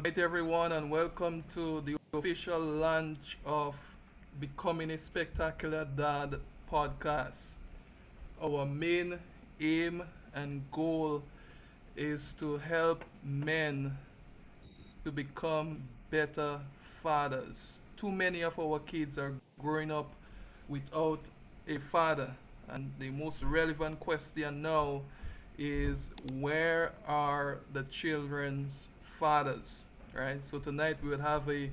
Good night, everyone, and welcome to the official launch of Becoming a Spectacular Dad podcast. Our main aim and goal is to help men to become better fathers. Too many of our kids are growing up without a father, and the most relevant question now is where are the children's fathers, right? So tonight we will have a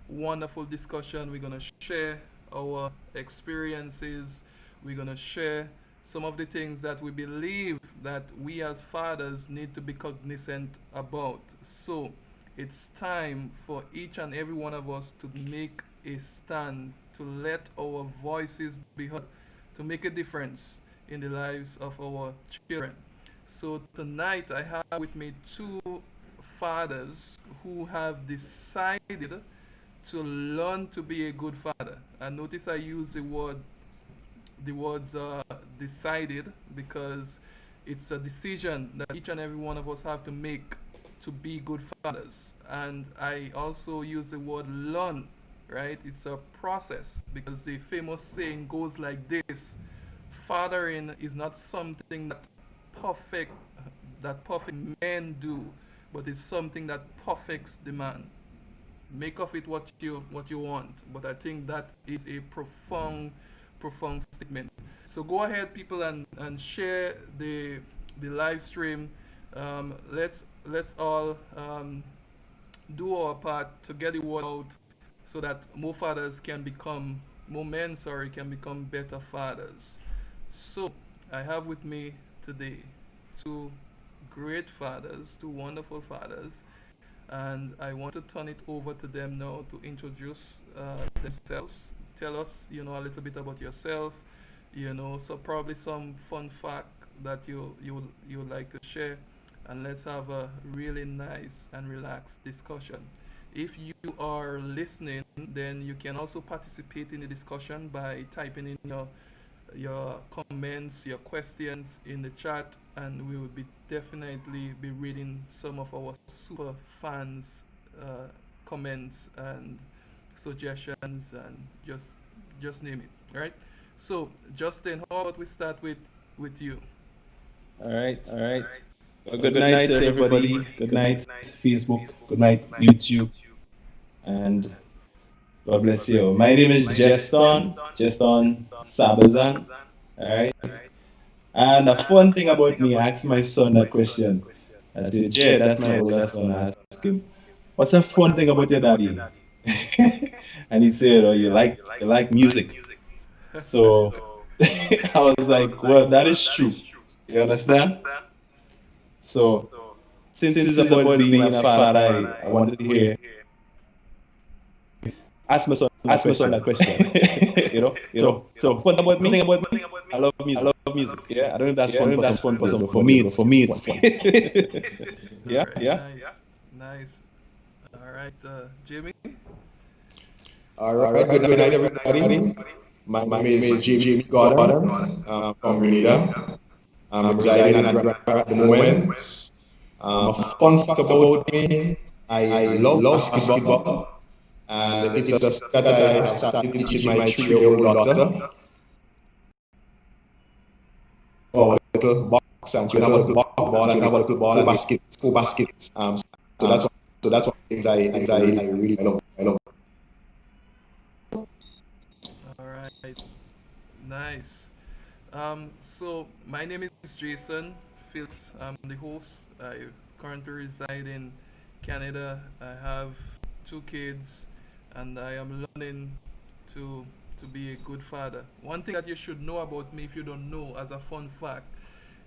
wonderful discussion. We're going to share our experiences. We're going to share some of the things that we believe that we as fathers need to be cognizant about. So it's time for each and every one of us to make a stand, to let our voices be heard, to make a difference in the lives of our children. So tonight I have with me two fathers who have decided to learn to be a good father. And notice I use the words decided because it's a decision that each and every one of us have to make to be good fathers. And I also use the word learn, right? It's a process because the famous saying goes like this: fathering is not something perfect perfect men do, but it's something that perfects the man. Make of it what you want, but I think that is a profound statement. So go ahead, people, and share the live stream. Let's all do our part to get the word out so that more men, sorry, can become better fathers. So I have with me today two great fathers, two wonderful fathers, and I want to turn it over to them now to introduce themselves. Tell us, a little bit about yourself, so probably some fun fact that you would like to share, and let's have a really nice and relaxed discussion. If you are listening, then you can also participate in the discussion by typing in your comments, your questions in the chat, and we will be definitely be reading some of our super fans' comments and suggestions, and just name it. All right. So Justin, how about we start with you? All right, all right. Well, good night to everybody. Good night, Facebook. Good night, YouTube. And God bless you. My name is Jeston Sabazan. All right. And a fun thing about me, I asked my son that question. I said, Jed, that's my older son. I asked him, what's a fun thing about your daddy? And he said, oh, you like music. So I was like, well, that is true. You understand? So since it's about being a father, I wanted to hear, ask my son that question. So fun about me, I love music. Yeah, I don't know if that's fun for some people, but for me, it's fun. All Yeah, right, yeah. nice. All right, Jimmy. All right, good night, everybody. My name is Jimmy Gordon from Grenada. I'm residing in Grand at the moment. A fun fact about me, I love basketball, and it's a sport that I have started teaching my 3-year-old daughter. Our little box, and she have a little ball, and have a little ball and four baskets. So that's one things I really love. All right, nice. So my name is Jason Felix. I'm the host. I currently reside in Canada. I have two kids, and I am learning to to be a good father. One thing that you should know about me, if you don't know, as a fun fact,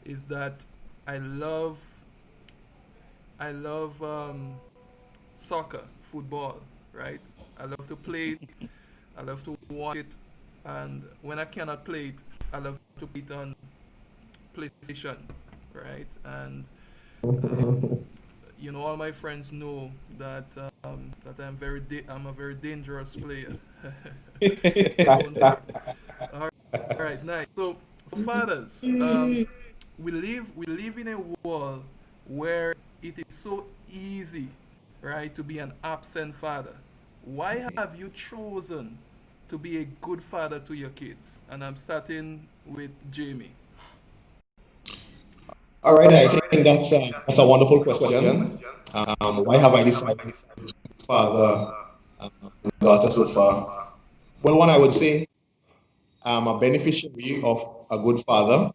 is that I love I love soccer, football, right? I love to play it. I love to watch it, and when I cannot play it, I love to play it on PlayStation, right? And um, all my friends know that I'm a very dangerous player. It's a fun fact. All right, nice. So fathers, we live in a world where it is so easy right, to be an absent father. Why have you chosen to be a good father to your kids? And I'm starting with Jamie. All right, I think that's a wonderful question. Why have I decided to father my daughter so far? Well, one, I would say I'm a beneficiary of a good father.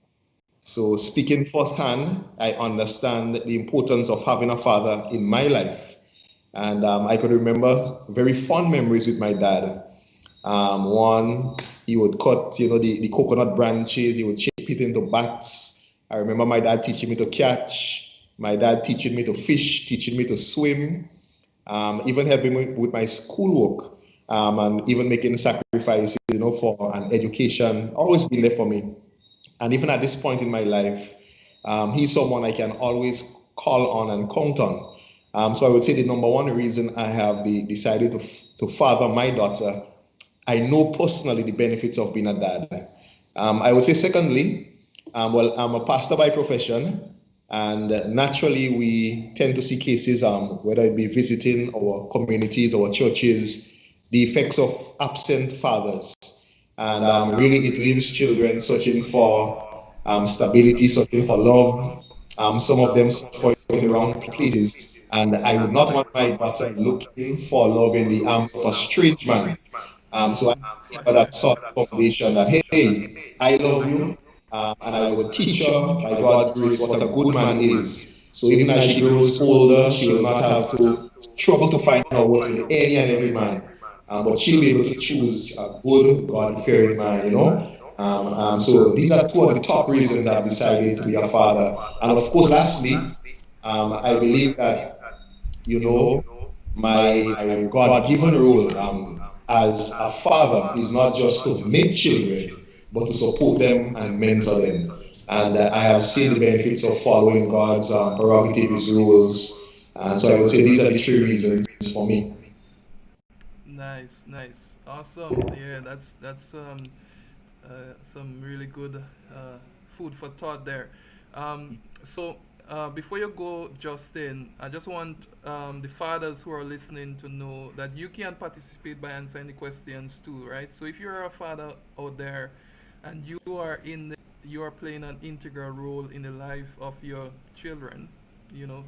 So, speaking firsthand, I understand the importance of having a father in my life. And I could remember very fond memories with my dad. One, he would cut, the coconut branches, he would chip it into bats. I remember my dad teaching me to catch, my dad teaching me to fish, teaching me to swim, even helping me with my schoolwork, and even making sacrifices, for an education, always been there for me. And even at this point in my life, he's someone I can always call on and count on. So I would say the number one reason I have decided to father my daughter, I know personally the benefits of being a dad. I would say, secondly, well, I'm a pastor by profession, and naturally, we tend to see cases, whether it be visiting our communities, our churches, the effects of absent fathers. And really, it leaves children searching for stability, searching for love. Some of them search for it in the wrong places. And I would not want my daughter looking for love in the arms of a strange man. So I give her that sort of foundation that, hey, I love you, and I would teach her by God's grace what a good man is. So even as she grows older, she will not have to struggle to find her worth in any and every man, but she'll be able to choose a good, God-fearing man. So these are two of the top reasons I've decided to be a father. And of course, lastly, I believe that my God-given role as a father is not just to make children, but to support them and mentor them. And I have seen the benefits of following God's prerogative, His rules. And so I would say these are the three reasons for me. Nice, nice, awesome. Yeah, that's some really good food for thought there. So before you go, Justin, I just want the fathers who are listening to know that you can participate by answering the questions too, right? So if you're a father out there and you are playing an integral role in the life of your children, you know,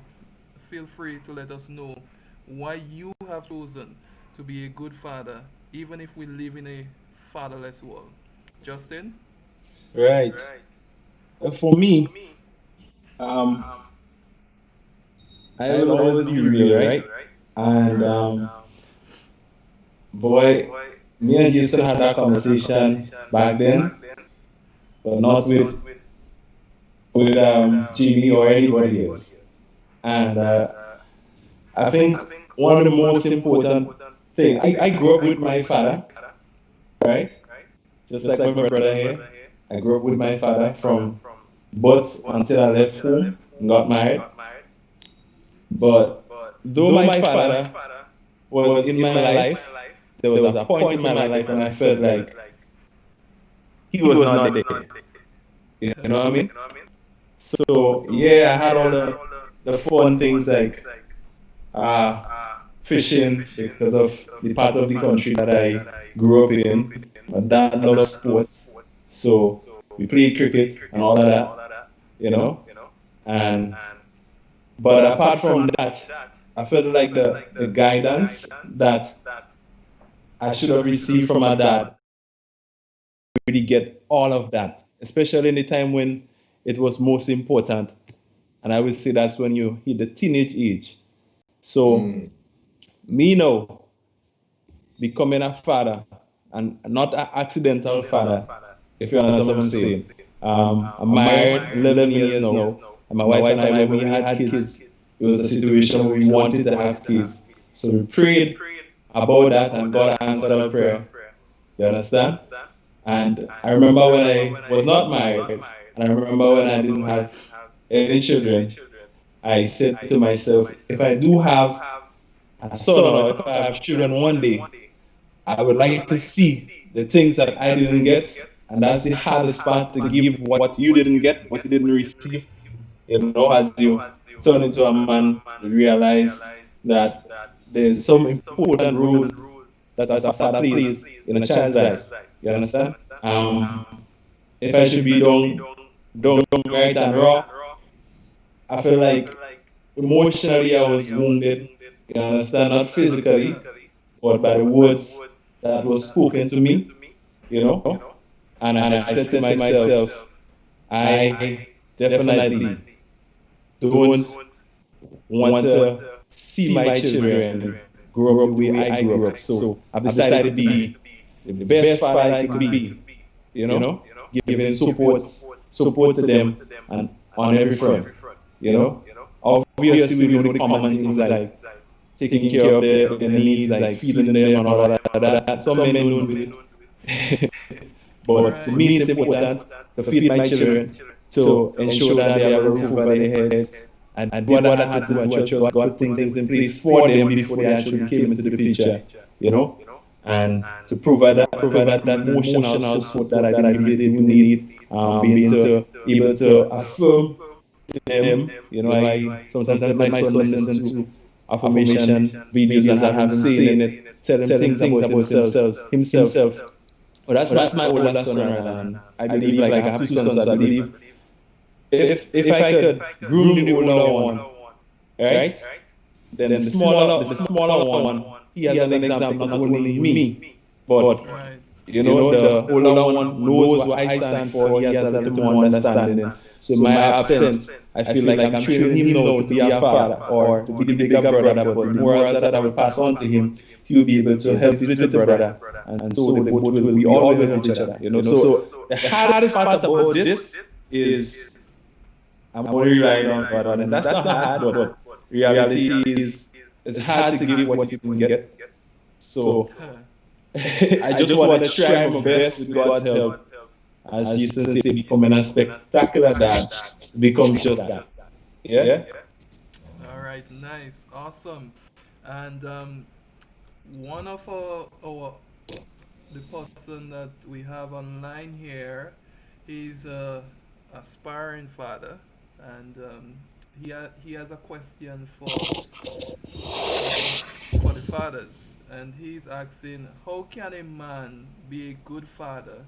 feel free to let us know why you have chosen to be a good father, even if we live in a fatherless world. Justin? Right. For me, um, I will always be real, right? And boy, me and Jason had that conversation back then, but not with Jimmy or anybody else. And I think one of the most important thing, I grew up with my father, right? Just like my brother here. I grew up with my father from birth until I left home and got married. But though my father was in my life, there was a point in my life when I felt like he was not there. You know what I mean? So yeah, I had all the fun things like uh, fishing because of the part of the country that I grew up in. My dad loves sports, so we played cricket and all of that, you know. And but apart from that, I felt like the guidance that I should have received from my dad really get all of that, especially in the time when it was most important. And I would say that's when you hit the teenage age. So Mm. me now becoming a father and not an accidental father, if you understand what I'm saying. I'm married 11 years now, and my wife and I, when we had kids, it was a situation where we wanted to have kids. So we prayed about that, and God answered our prayer. You understand? And I remember when I was not married, and I remember when I didn't have any children, I said to myself, if I do have a son or if I have children one day, I would like to see the things that I didn't get. And that's the hardest part to give what you didn't get, what you didn't receive. As you turn into a man, you realize that there's some important roles that a father plays in a child's life. You understand? If I should be down right and raw, I feel like emotionally I was wounded. You understand? Not physically, but by the words that was spoken to me. You know, and I said to myself, I definitely don't want to see my children grow up the way I grew up. So I've decided to be the best father I could be, you know, giving support to them and on every front, you know. Obviously, we know the common things like taking care of their needs, like feeding them and all of that. Some men don't do it. But to Right. me, it's important to feed my children, to ensure that they have a roof over their heads. I did what I had to do. I trust God put things in place for them before they actually came into the picture, you know, and to provide that emotional support that I believe they do need, being to able to affirm them. You know, I sometimes let my son listen to affirmation videos and have him saying in it, tell him things about himself. Oh, that's my older son right now, and I believe like I have two sons. So I believe if I could groom the older one, right, then the smaller one, he has an example not only in me, but Right. you know the older one knows what I stand for. He has a little more understanding. So in my absence, I feel like I'm training him now to be a father or to be the bigger brother. But the morals that I will pass on to him, he will be able to help his little brother, and so they both will we all will help each other. You know. So the hardest part about this is I'm only relying on God, and that's not hard, but reality is it's hard to give what you can get. So I just want to try my best with God's help, as Jason said, becoming a spectacular dad, become just that. Yeah? All right. Nice. Awesome. And one of our the person that we have online here, he's a aspiring father, and he has a question um, for the fathers, and he's asking, how can a man be a good father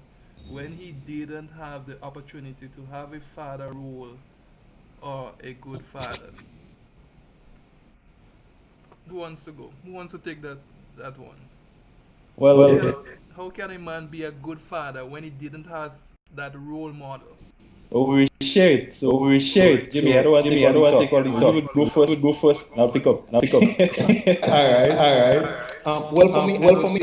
when he didn't have the opportunity to have a father role or a good father? Who wants to go? Who wants to take that one? How Well, can how can a man be a good father when he didn't have that role model? we share it. So, Jimmy, I don't want to take all the talk. You would go first, and I'll pick up. All right, all right. Well, for me,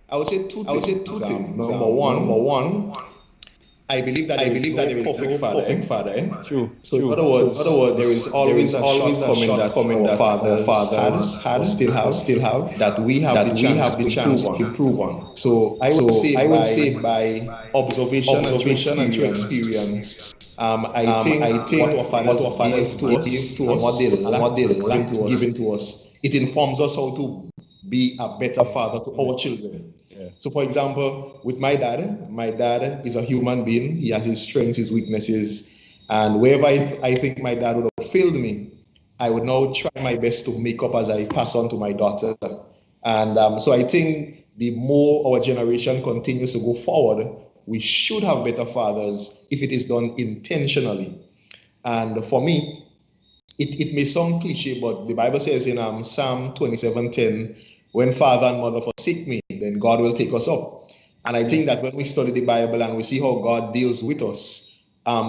I would say two things. Number one, I believe that there is no perfect father. True, So in other words, there is always a shortcoming that our fathers had or still have that we have the chance to improve on. So I would say by observation and through experience, I think what our fathers gave to us and what they lacked giving to us, it informs us how to be a better father to our children. yeah. So, for example, with my dad is a human being. He has his strengths, his weaknesses, and wherever I think my dad would have failed me, I would now try my best to make up as I pass on to my daughter. And so I think the more our generation continues to go forward, we should have better fathers if it is done intentionally. And for me, it may sound cliche, but the Bible says in Psalm 27:10, when father and mother forsake me, then God will take us up. And I think that when we study the Bible and we see how God deals with us,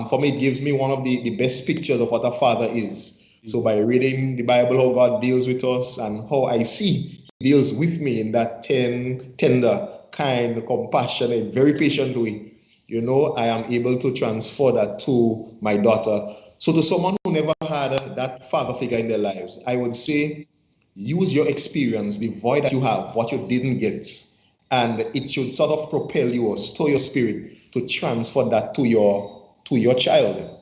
for me, it gives me one of the best pictures of what a father is. So by reading the Bible, how God deals with us and how I see He deals with me in that tender, kind, compassionate, very patient way, I am able to transfer that to my daughter. So to someone who never had that father figure in their lives, I would say use your experience, the void that you have, what you didn't get, and it should sort of propel you or stir your spirit to transfer that to your child.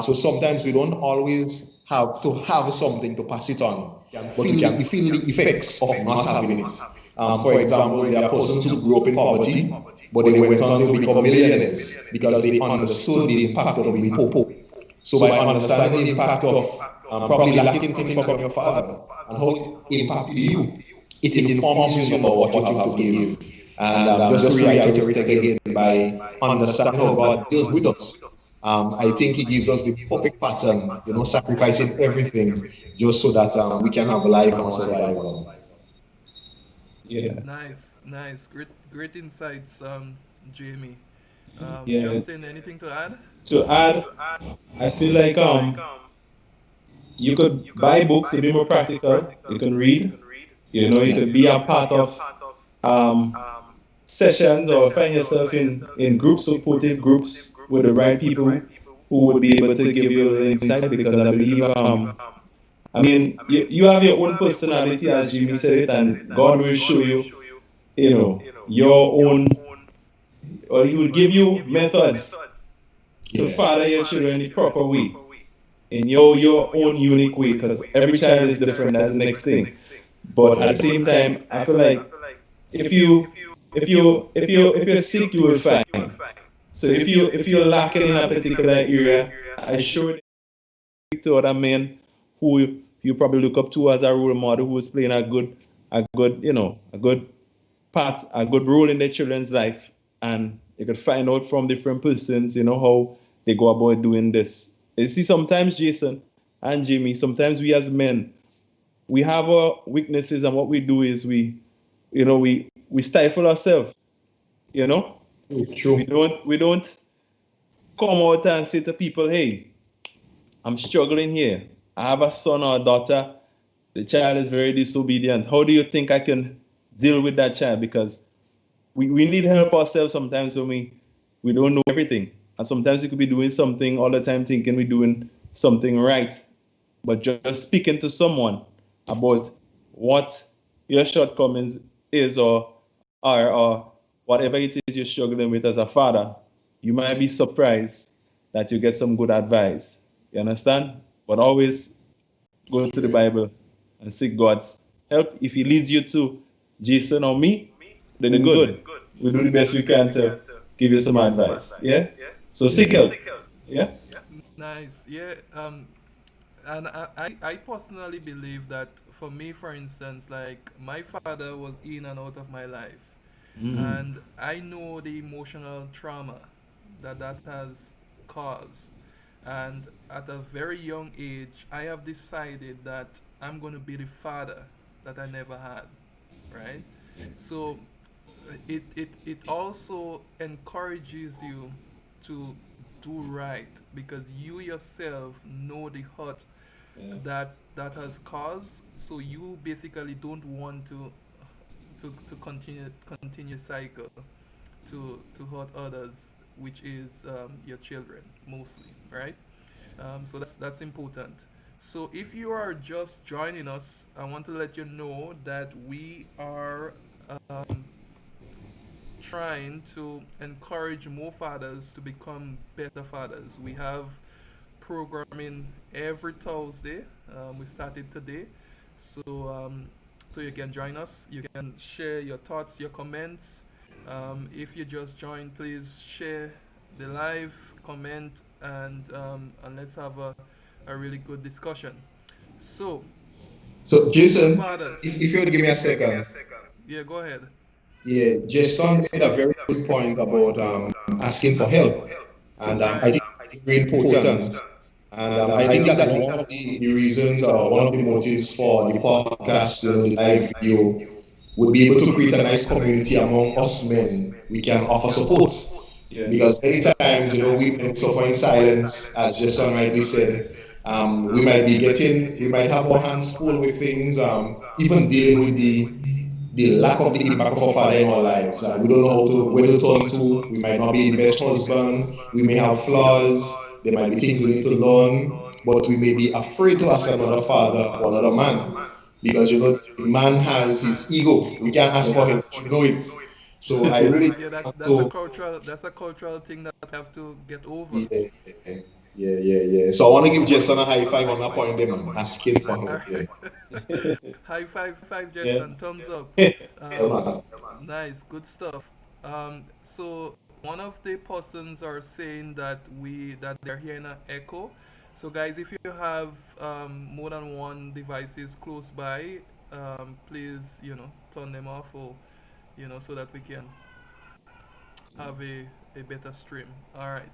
So sometimes we don't always have to have something to pass it on, but we can feel the effects of not having it. For example, there are persons who grew up in poverty, but they went on to become millionaires because they understood the impact of being poor. So by understanding the impact of probably lacking things from your father and how it impacted you, it informs you now what you have to give. And just to reiterate again, by understanding how God deals with us, I think He gives us the perfect pattern, sacrificing everything just so that we can have life and survival. Yeah. Nice, nice, great insights, Jamie. Yeah. Justin, anything to add? To add, I feel like you could buy books to be more practical. You can read. You Yeah. could be a part of um sessions or find yourself in groups, supportive groups with the right people who would be able to give you a little insight, because I believe I mean you have your own personality, as Jimmy said it, and God will show you, your own, or He will give you methods to Yeah. father your children the proper way, in your own unique way, because every child is different. That's the next thing. But at the same time, I feel like if you if you're sick, you will find. So if you're lacking in a particular area, I sure to other men who you probably look up to as a role model, who is playing a good part, a good role in their children's life, and you could find out from different persons, how they go about doing this. You see, sometimes Jason and Jimmy, sometimes we as men, we have our weaknesses, and what we do is we stifle ourselves. You know, we True. don't come out and say to people, "Hey, I'm struggling here. I have a son or a daughter. The child is very disobedient. How do you think I can deal with that child?" Because we need help ourselves sometimes when we don't know everything. And sometimes we could be doing something all the time thinking we're doing something right. But just speaking to someone about what your shortcomings is, or whatever it is you're struggling with as a father, you might be surprised that you get some good advice. You understand? But always go to the Bible and seek God's help. If He leads you to Jason or me, then good. We do the best we can to give you some advice. Yeah? So seek Yeah. help. Yeah? Nice. Yeah. And I personally believe that for me, for instance, like my father was in and out of my life, and I know the emotional trauma that has caused. And at a very young age, I have decided that I'm going to be the father that I never had, right? So it also encourages you to do right because you yourself know the hurt Yeah. that has caused, so you basically don't want to continue cycle to hurt others, which is your children mostly, right? So that's important. So if you are just joining us, I want to let you know that we are um, trying to encourage more fathers to become better fathers. We have programming every Thursday. We started today. So so you can join us. You can share your thoughts, your comments. If you just joined, please share the live, comment, and let's have a really good discussion. So, So, Jason, fathers, if you would give me a second. yeah, go ahead. Yeah, Jason made a very good point about asking for help. And I Right. think it's very important. And I think that one of the reasons or one of the motives for the podcast, the live video, would be able to create a nice community among us men. We can offer support. Yeah. Because many times, we men suffer in silence, as Jason rightly said. We might have our hands full with things, even dealing with the lack of the impact of our father in our lives. We don't know where to turn to. We might not be the best husband. We may have flaws. There might be things we need to learn, but we may be afraid to ask another father or another man because the man has his ego. We can't ask for help. You know it. So I Yeah, really yeah. That's want that's a to. cultural that's a cultural thing that we have to get over. Yeah, yeah. So I want to give Jason a high five on that point, there, man. Asking for help. Yeah, High five, Yeah. Jason. Thumbs up. yeah, Um, man. nice, good stuff. So one of the persons are saying that they're hearing an echo. So guys, if you have more than one devices close by, please turn them off, or so that we can have a better stream. All right.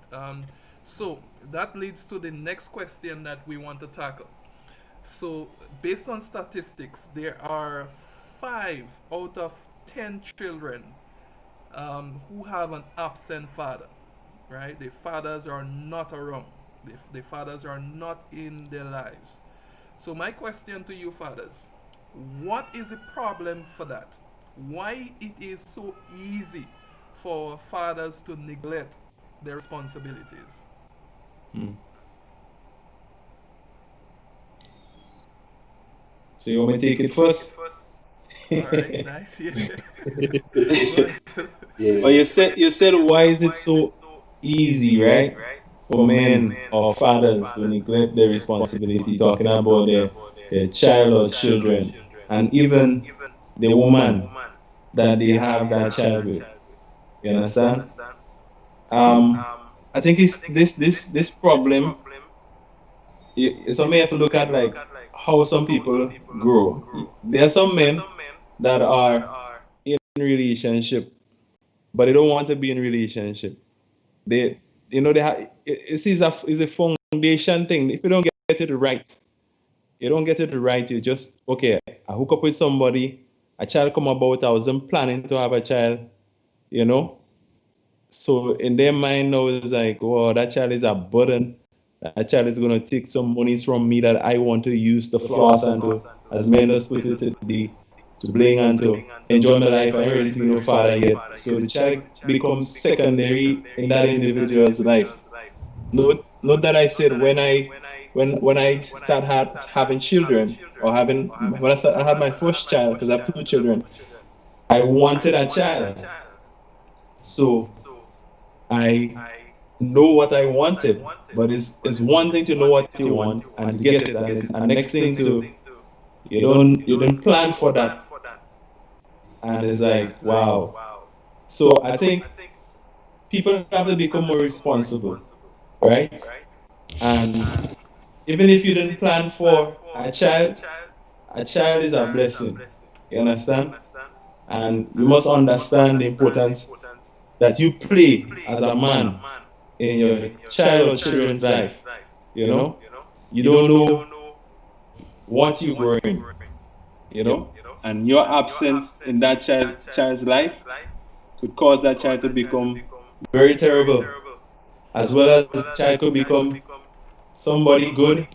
So that leads to the next question that we want to tackle. So, based on statistics, there are 5 out of 10 children who have an absent father, right? The fathers are not around, the fathers are not in their lives. So, my question to you, fathers, what is the problem for that? Why it is so easy for fathers to neglect their responsibilities? Hmm. So you want me to take it first? All right, nice. Yeah. Go ahead. But Yeah. you said why is it so easy, right, for men or fathers to neglect their responsibility, talking about their child or children, and even the woman that they have that child with. You understand? Um, I think it's this problem. Something you have to look at, like how some people grow. There are some men that are in relationship, but they don't want to be in relationship. They, they have, it's a foundation thing. If you don't get it right, you don't get it right. You just, okay, I hook up with somebody, a child come about. I wasn't planning to have a child, you know. So in their mind now it's like, oh, that child is a burden. That child is gonna take some monies from me that I want to use to floss and to, as men just put it today, to bling and to enjoy my life. I ain't ready to be no father yet. So the child becomes secondary in that individual's life. Note that I said when I having children, or having when I had my first child, because I have 2 children, I wanted a child. So I know what I wanted, but it's one thing to know what you want and to get it, and it's a next thing to you don't plan for that, and it's like wow. So I think people have to become more responsible, right? And even if you didn't plan for a child is a blessing. You understand? And you must understand the importance that you play as a man in your child or children's life. You know, you don't know what you're growing, you know, and your absence in that child's life could cause that child to become very terrible, as well as the child could become somebody good,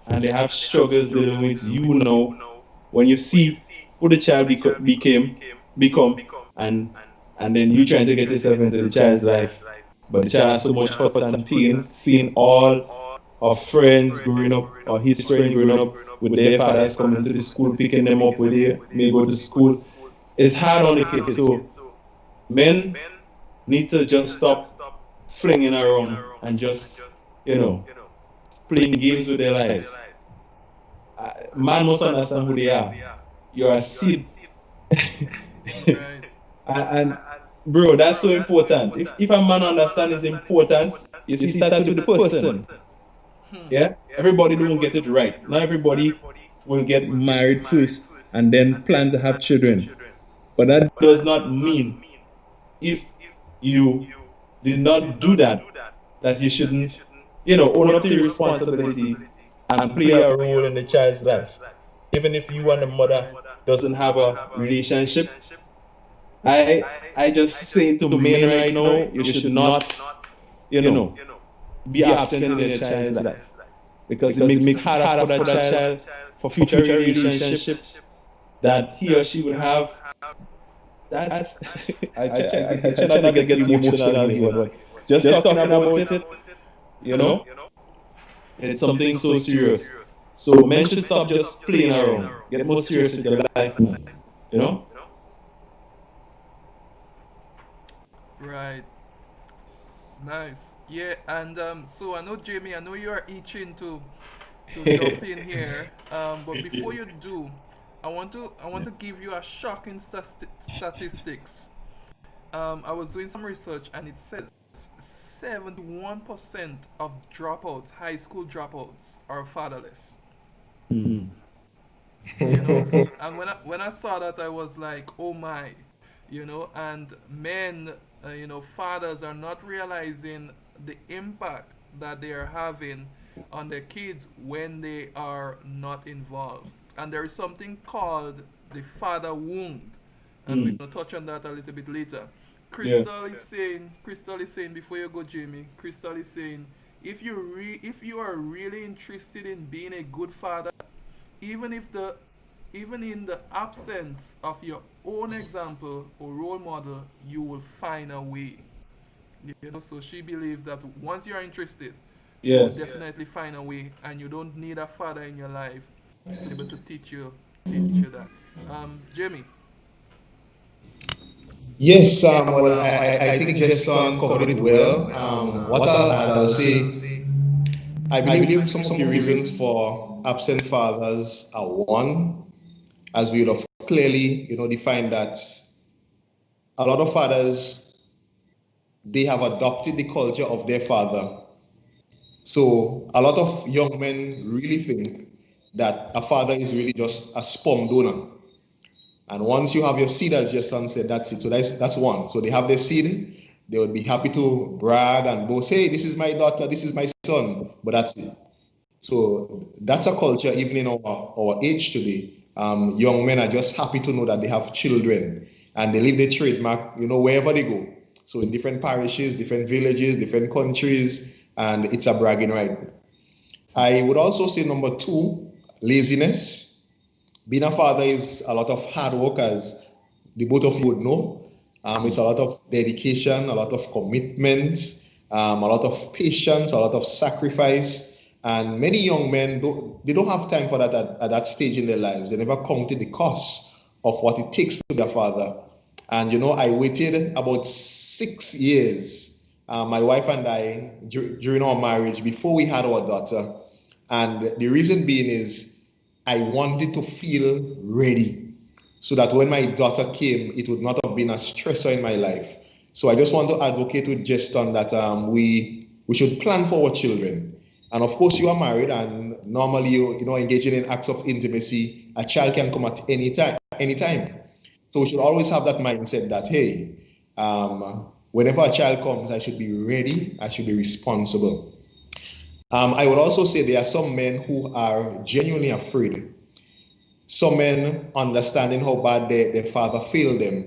and they have struggles dealing with you now when you see who the child become, and then you trying to get yourself into the child's life, but the child has so much hurts and pain seeing all of friends growing up, or his friend growing up with their fathers coming to the school, picking them up where they may go to school. It's hard on the kids. So men need to just stop flinging around and just, you know, playing games with their lives. Man must understand who they are. You're a seed. Right. And bro, that's so important. If a man understands his importance, you see, it starts with the person. Hmm. Yeah, everybody don't get it right. Not everybody will get married first and then plan to have children. But that does not mean, if you did not do that, that you shouldn't, own up to your responsibility and play a role in the child's life. Even if you and the mother doesn't have a relationship, I just saying to men right now, you should not, you know, be absent in your child's life, because it makes it harder for that child for future relationships that he or she would have. That's I try not to get too emotional here, but just talking about it, you know, it's something so serious. So men should stop just playing around. Get more serious with your life now. You know? Right. Nice. Yeah, and so I know Jamie, I know you are itching to jump in here. But before you do, I want to give you a shocking statistics. I was doing some research and it says 71% of dropouts, high school dropouts, are fatherless. Hmm. And when I saw that, I was like, oh my, and men, fathers are not realizing the impact that they are having on their kids when they are not involved. And there is something called the father wound, and we're Mm. gonna touch on that a little bit later. Yeah. Crystal is saying before you go, Jamie. Crystal is saying if you are really interested in being a good father, even if the even in the absence of your own example or role model, you will find a way. So she believes that once you are interested, you will Yeah. definitely find a way, and you don't need a father in your life to be able to teach you that. Jamie. Yes, well, I think Justin covered it well. What I'll say, I believe some of the reasons for absent fathers are one, as we would have clearly, defined that a lot of fathers, they have adopted the culture of their father. So a lot of young men really think that a father is really just a sperm donor. And once you have your seed, as your son said, that's it. So that's one. So they have their seed. They would be happy to brag and boast, hey, this is my daughter, this is my son. But that's it. So that's a culture, even in our age today. Young men are just happy to know that they have children and they leave their trademark, wherever they go. So in different parishes, different villages, different countries, and it's a bragging right. I would also say number two, laziness. Being a father is a lot of hard work, as the both of you would know. It's a lot of dedication, a lot of commitment, a lot of patience, a lot of sacrifice. And many young men don't have time for that at that stage in their lives. They never counted the cost of what it takes to be a father. And I waited about 6 years, my wife and I, during our marriage, before we had our daughter. And the reason being is I wanted to feel ready so that when my daughter came, it would not have been a stressor in my life. So I just want to advocate with Justin that we should plan for our children. And of course, you are married, and normally you engaging in acts of intimacy. A child can come at any time, anytime. So we should always have that mindset that hey, whenever a child comes, I should be ready. I should be responsible. I would also say there are some men who are genuinely afraid. Some men, understanding how bad their father failed them,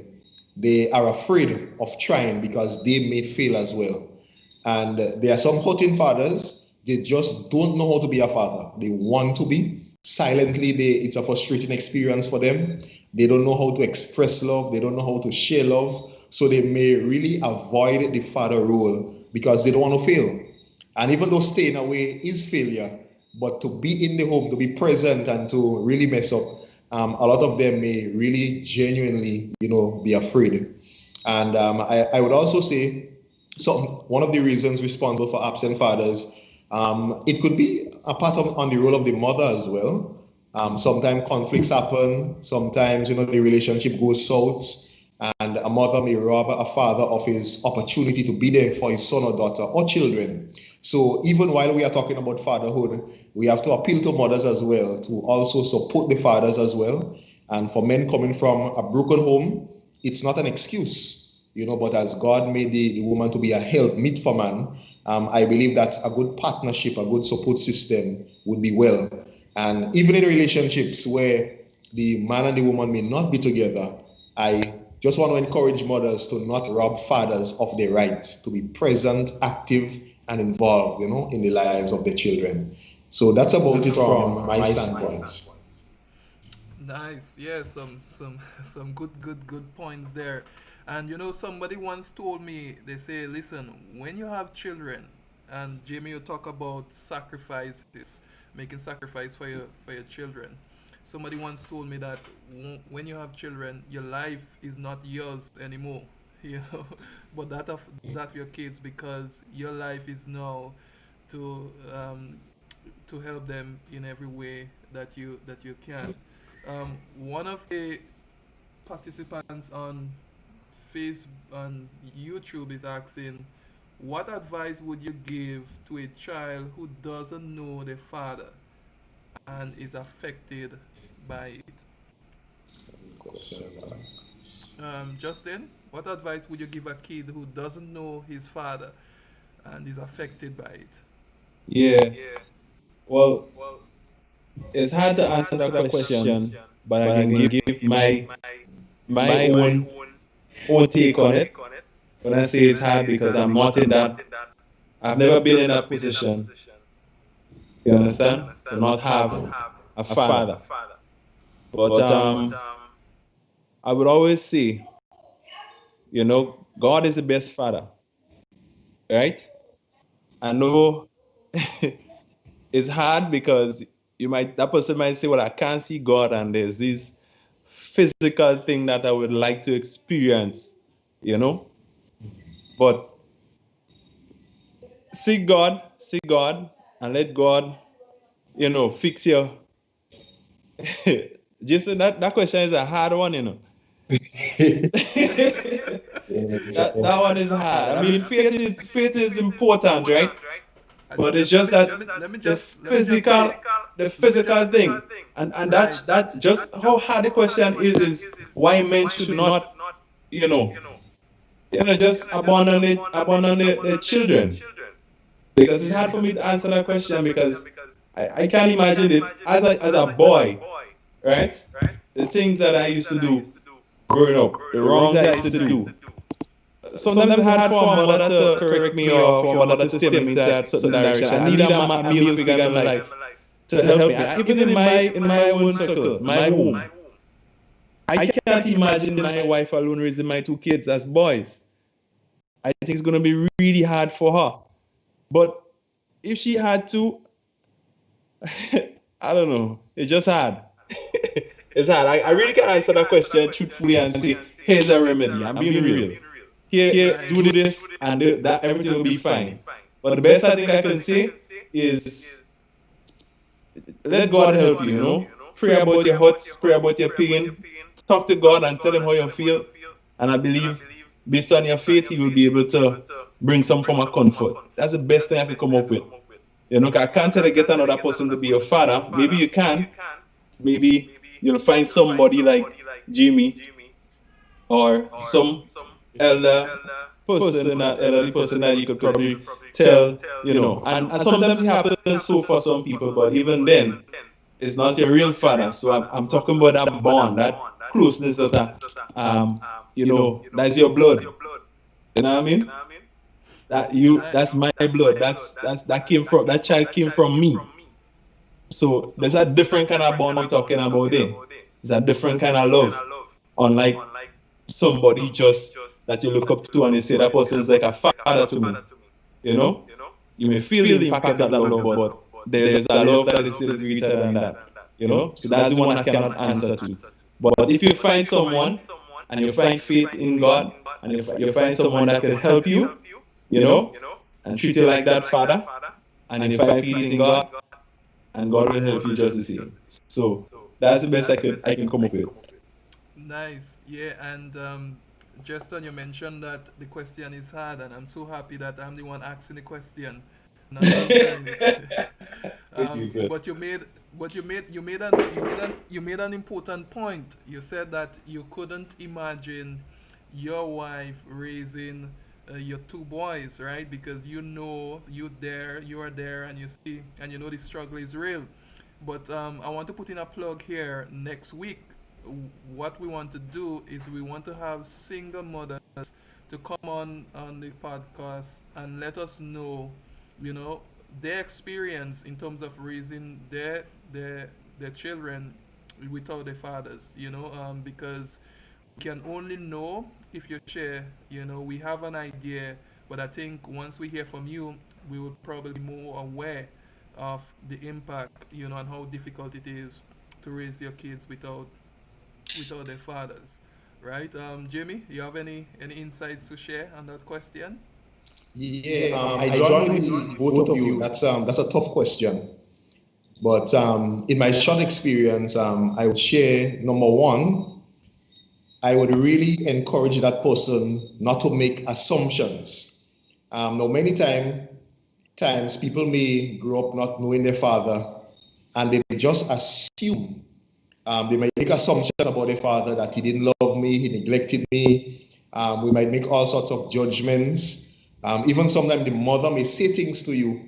they are afraid of trying because they may fail as well. And there are some hurting fathers, they just don't know how to be a father. They want to be. Silently, it's a frustrating experience for them. They don't know how to express love, they don't know how to share love. So they may really avoid the father role because they don't want to fail. And even though staying away is failure, but to be in the home, to be present, and to really mess up, a lot of them may really genuinely, be afraid. And I would also say, so one of the reasons responsible for absent fathers, it could be a part of on the role of the mother as well. Sometimes conflicts happen. Sometimes the relationship goes south, and a mother may rob a father of his opportunity to be there for his son or daughter or children. So even while we are talking about fatherhood, we have to appeal to mothers as well to also support the fathers as well. And for men coming from a broken home, it's not an excuse, but as God made the woman to be a help meet for man, I believe that a good partnership, a good support system would be well. And even in relationships where the man and the woman may not be together, I just want to encourage mothers to not rob fathers of their right to be present, active, and involved, in the lives of their children. So that's about it from my standpoint. Nice. Yeah, some some good points there. And somebody once told me, they say, listen, when you have children, and Jamie, you talk about sacrifices, making sacrifice for your children. Somebody once told me that when you have children, your life is not yours anymore, you know, but that of your kids, because your life is now to help them in every way that you can. One of the participants on Face on YouTube is asking, what advice would you give to a child who doesn't know their father and is affected by it? Question. Justin, what advice would you give a kid who doesn't know his father and is affected by it? Yeah. Well, it's hard to answer that question, but I can give my own take on it. When I say it's hard, because I'm not in that, I've never been in that position. You understand? To not have a father. But I would always say, God is the best father, right? I know it's hard because that person might say, well, I can't see God, and there's this physical thing that I would like to experience, you know. But seek God, and let God, fix your. Jason, that question is a hard one, that one is hard. I mean, faith is important, right? But it's just that the physical the physical thing, and that just how hard the question is why men should not, you know, just abandon their children. Because it's hard for me to answer that question, because I can't imagine it as a boy, right? The things that I used to do growing up, the wrongs I used to do. Sometimes it's hard for a mother to correct me, or for a mother to steer me into that certain direction. I need a male figure in my life to help me. Even in my own circle, my home, I cannot imagine my wife alone raising my two kids as boys. I think it's gonna be really hard for her. But if she had to, I don't know. It's just hard. It's hard. I really can't answer that question truthfully and say, here's a remedy. I'm being real. Here, Right. do this, and that everything will be fine. But the best I think I can say is let God help you, Pray about your hurts, pray about your pain, talk to God and tell him how you feel. And I believe, based on your faith, he will be able to bring some form of comfort. That's the best thing I can come up with. 'Cause I can't tell you get another person to be your father. Maybe you can. Maybe you'll find somebody like Jimmy, or some elder person, that elderly person that you could probably tell, and sometimes it happens so for some people, but even then, it's not your real father. So I'm talking about that bond, that closeness, that's your blood. You know what I mean? That's my blood. That child came from me. So there's a different kind of bond we're talking about there. It's a different kind of love. Unlike somebody just that you look up to and you say that person's like a father to me. You know? You may feel the impact of that love, but there's a love that is still greater than that. So that's the one I cannot answer to. But if you find someone and you find faith in God, and if you find someone that can help you, you know, and treat you like that father, and you find faith in God, and God will help you just the same. So that's the best I can come up with. Nice. Yeah, and Justin, you mentioned that the question is hard, and I'm so happy that I'm the one asking the question, not answering it. Thank you, sir. But you made an important point. You said that you couldn't imagine your wife raising your two boys, right? Because you are there, and you see, and you know the struggle is real. But I want to put in a plug here. Next week, what we want to do is we want to have single mothers to come on the podcast and let us know, you know, their experience in terms of raising their children without their fathers, because we can only know if you share. We have an idea, but I think once we hear from you, we will probably be more aware of the impact, and how difficult it is to raise your kids without their fathers, right? Jimmy, you have any insights to share on that question? Yeah, I join with the both of you. That's a tough question. But in my short experience, I would share number one, I would really encourage that person not to make assumptions. Now, many times people may grow up not knowing their father, and they may just assume. They might make assumptions about their father that he didn't love me, he neglected me. We might make all sorts of judgments. Even sometimes the mother may say things to you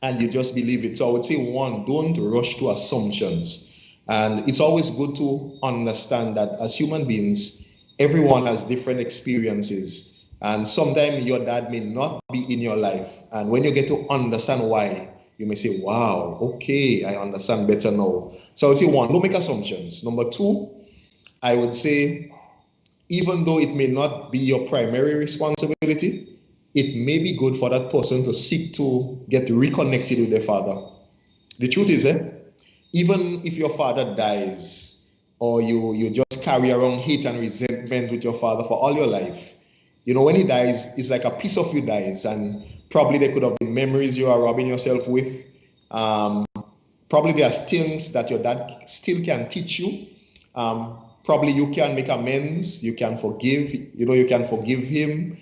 and you just believe it. So I would say, one, don't rush to assumptions. And it's always good to understand that as human beings, everyone has different experiences. And sometimes your dad may not be in your life. And when you get to understand why, you may say, wow, okay, I understand better now. So I would say, one, don't make assumptions. Number two, I would say, even though it may not be your primary responsibility, it may be good for that person to seek to get reconnected with their father. The truth is, even if your father dies, or you just carry around hate and resentment with your father for all your life, when he dies, it's like a piece of you dies, and probably there could have been memories you are robbing yourself with. Probably there are things that your dad still can teach you. Probably you can make amends, you can forgive, you can forgive him.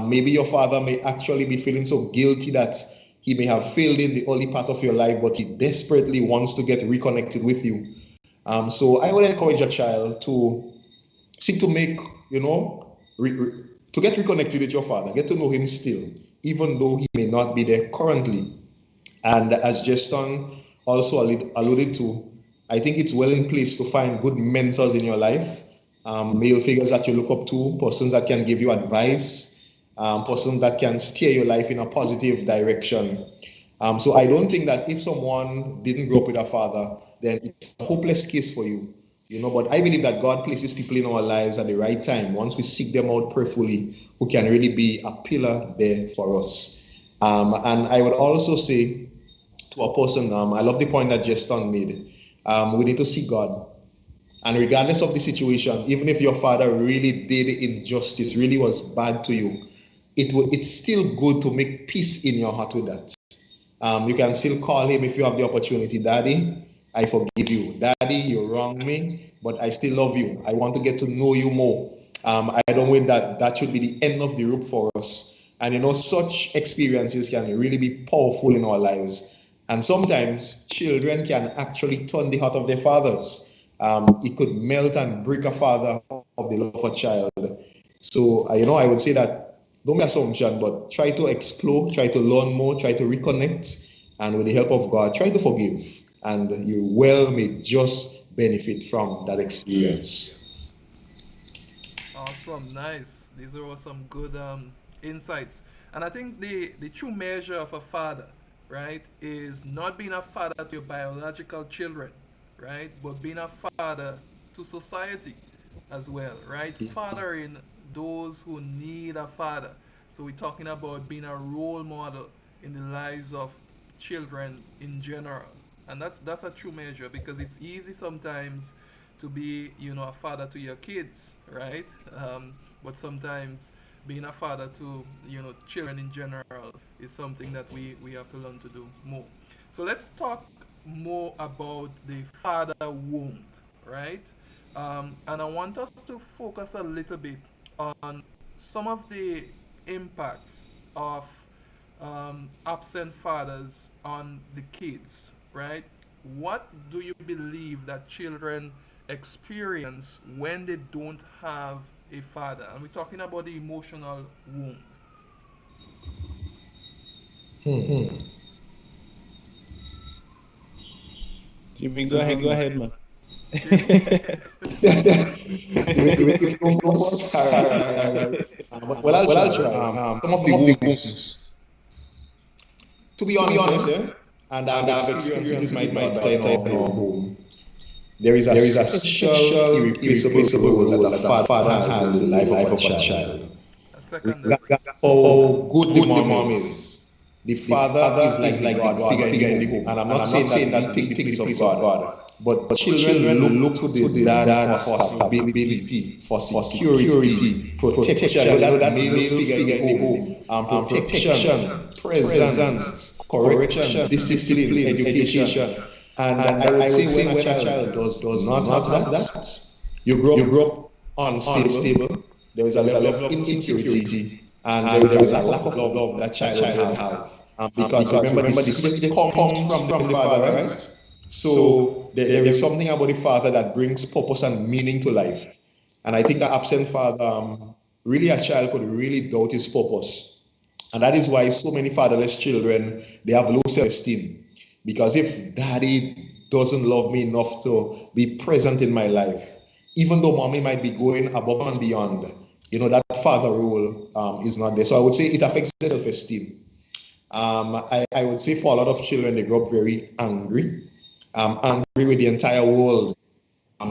Maybe your father may actually be feeling so guilty that he may have failed in the early part of your life, but he desperately wants to get reconnected with you. So I would encourage a child to seek to make, to get reconnected with your father, get to know him still, even though he may not be there currently. And as Justin also alluded to, I think it's well in place to find good mentors in your life, male figures that you look up to, persons that can give you advice, persons that can steer your life in a positive direction. So I don't think that if someone didn't grow up with a father, then it's a hopeless case for you. But I believe that God places people in our lives at the right time, once we seek them out prayerfully, who can really be a pillar there for us. And I would also say to a person, I love the point that Justin made. We need to seek God. And regardless of the situation, even if your father really did injustice, really was bad to you, it's still good to make peace in your heart with that. You can still call him if you have the opportunity. Daddy, I forgive you. Daddy, you wronged me, but I still love you. I want to get to know you more. I don't think that should be the end of the rope for us. And such experiences can really be powerful in our lives. And sometimes children can actually turn the heart of their fathers. It could melt and break a father of the love of a child. So, I would say that don't make assumption, but try to explore, try to learn more, try to reconnect, and with the help of God, try to forgive, and you may just benefit from that experience. Awesome, nice. These are all some good insights. And I think the true measure of a father, right, is not being a father to your biological children, right, but being a father to society as well, right? Fathering those who need a father. So we're talking about being a role model in the lives of children in general. And that's a true measure, because it's easy sometimes to be, a father to your kids, right? But sometimes being a father to, children in general is something that we have to learn to do more. So let's talk more about the father wound, right? And I want us to focus a little bit on some of the impacts of absent fathers on the kids, right? What do you believe that children experience when they don't have a father? And we're talking about the emotional wound. Hmm. Jimmy, go ahead, man. Jimmy? If you go first, well, I'll try. Some of the wounds, to be honest, and I've experienced this with my daughter in our home. There is a special, irreplaceable role that a father has in the life of a child. I second that. Regardless of how good the mom is, the father is like the God figure in the home. And I'm not saying that we take the place of God, but children look to the dad for stability, for security, protection. That male figure in the home, protection, presence, correction, discipline, education. And I would say when a child does not have that, you grow up unstable. There is a level of insecurity, and there is a lack of love that child will have. Because remember, the seed comes from the father, right? So there is something about the father that brings purpose and meaning to life. And I think an absent father, really a child could really doubt his purpose. And that is why so many fatherless children, they have low self-esteem. Because if daddy doesn't love me enough to be present in my life, even though mommy might be going above and beyond, that father role is not there. So I would say it affects their self-esteem. I would say for a lot of children, they grow up very angry with the entire world,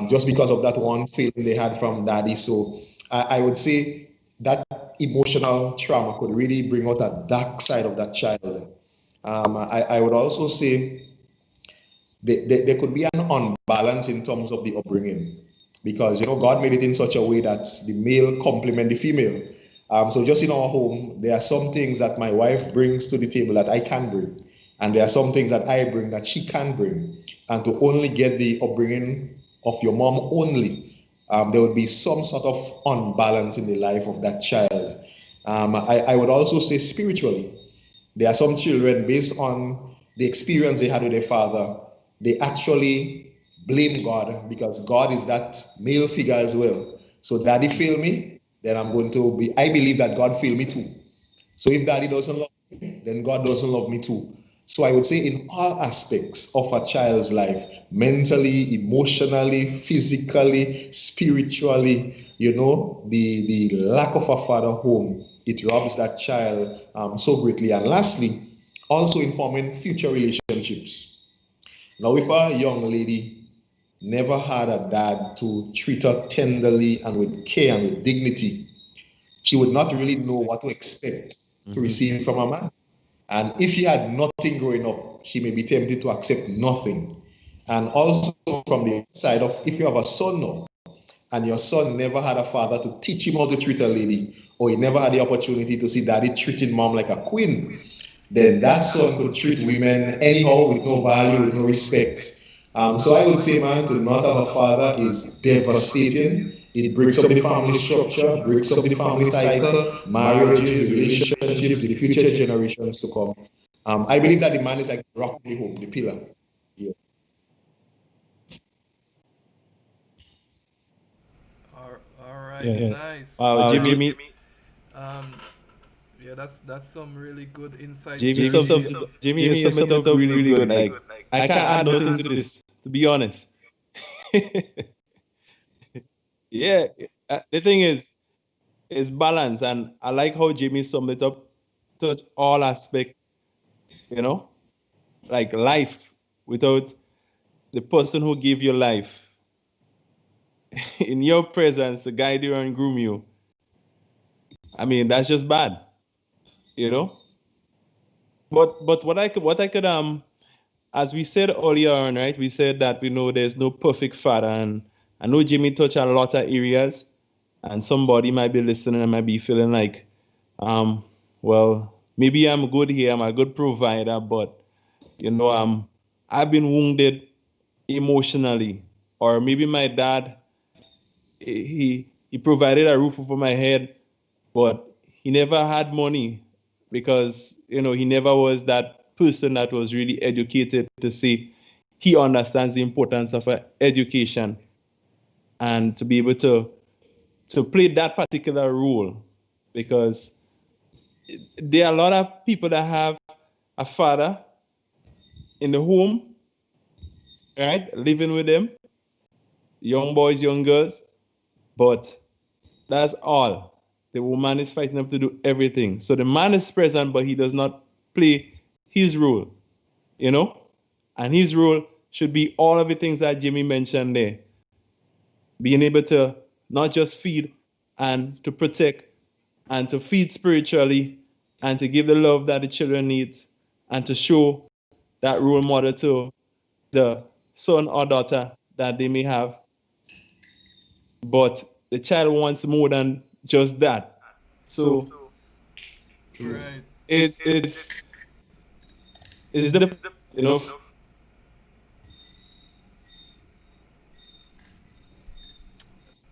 just because of that one feeling they had from daddy. So I would say that emotional trauma could really bring out a dark side of that child. I would also say there could be an unbalance in terms of the upbringing, because God made it in such a way that the male complement the female. So just in our home, there are some things that my wife brings to the table that I can bring, and there are some things that I bring that she can bring. And to only get the upbringing of your mom only, there would be some sort of unbalance in the life of that child. I would also say spiritually, there are some children, based on the experience they had with their father, they actually blame God, because God is that male figure as well. So daddy failed me, then I believe that God failed me too. So if daddy doesn't love me, then God doesn't love me too. So I would say in all aspects of a child's life, mentally, emotionally, physically, spiritually, the lack of a father home, it robs that child so greatly. And lastly, also informing future relationships. Now, if a young lady never had a dad to treat her tenderly and with care and with dignity, she would not really know what to expect to receive from a man. And if she had nothing growing up, she may be tempted to accept nothing. And also, from the side of, if you have a son now, and your son never had a father to teach him how to treat a lady, or he never had the opportunity to see daddy treating mom like a queen, then that son could treat women anyhow, with no value, with no respect. So I would say, man, to not have a father is devastating. It breaks up the family structure, breaks up the family cycle, marriages, relationships, the future generations to come. I believe that the man is like the rock of the home, the pillar. Yeah. All right, Yeah. nice. Wow, Jimmy, Um, yeah, that's some really good insights Jimmy there. sums it. Jimmy, you sum it up really good. Like I can't add nothing to this, to be honest. Yeah, the thing is balance, and I like how Jimmy summed it up. Touch all aspect, you know, like life without the person who gave you life in your presence to guide you and groom you. I mean, that's just bad, you know. But what I could as we said earlier on, right? We said that we know there's no perfect father, and I know Jimmy touched on a lot of areas, and somebody might be listening and might be feeling like, um, well, maybe I'm good here, I'm a good provider, but I've been wounded emotionally, or maybe my dad, he provided a roof over my head, but he never had money because he never was that person that was really educated to say he understands the importance of education and to be able to play that particular role, because there are a lot of people that have a father in the home, right, living with them, young boys, young girls, but that's all. The woman is fighting up to do everything. So the man is present, but he does not play his role, you know? And his role should be all of the things that Jimmy mentioned there. Being able to not just feed and to protect and to feed spiritually and to give the love that the children need and to show that role model to the son or daughter that they may have. But the child wants more than just that. So True. Right. it's difficult, you know.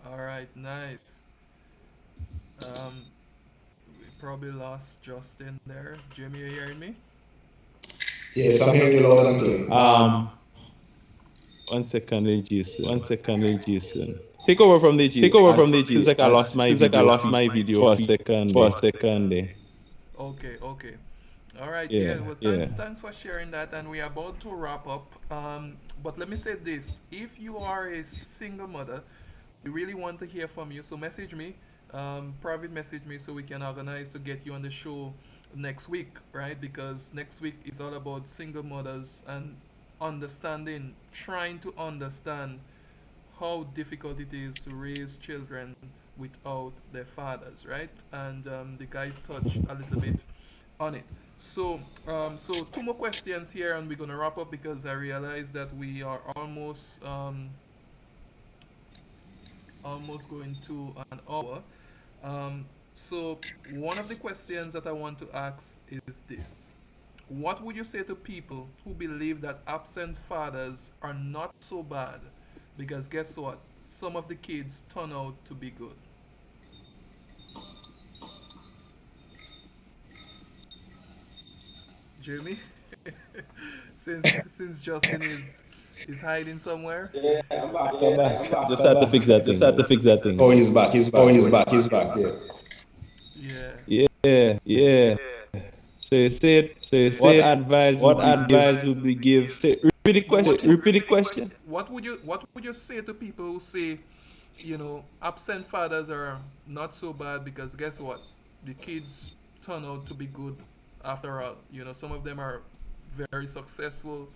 All right. right, nice. Um, we probably lost Justin there. Jimmy, you hearing me? Yes, I'm hearing you loud and clear. 1 second, Jason. 1 second, Jason. Take over from the Take G. over from As the feels G. like I lost As my feels like I video lost feed my video for a feed second for there. a second there. Okay, okay. All right, Yeah, yeah. Well, yeah. thanks for sharing that, and we are about to wrap up. But let me say this: if you are a single mother, we really want to hear from you. So message me, private message me, so we can organize to get you on the show next week, right? Because next week is all about single mothers and understanding, trying to understand how difficult it is to raise children without their fathers, right? And the guys touch a little bit on it. So two more questions here, and we're gonna wrap up because I realize that we are almost going to an hour. So one of the questions that I want to ask is this: what would you say to people who believe that absent fathers are not so bad? Because guess what? Some of the kids turn out to be good. Jimmy, since Justin is hiding somewhere. Yeah, I'm back. I'm back. Just had to fix that Just thing. had to fix that thing. Oh, he's back. He's back. Oh, he's back. Yeah. Yeah. Yeah, yeah. So you said, So you what said, advice what would you give? advice would we give? Say, repeat the No, question. Repeat the question. what would you say to people who say, absent fathers are not so bad because guess what? The kids turn out to be good after all. Some of them are very successful.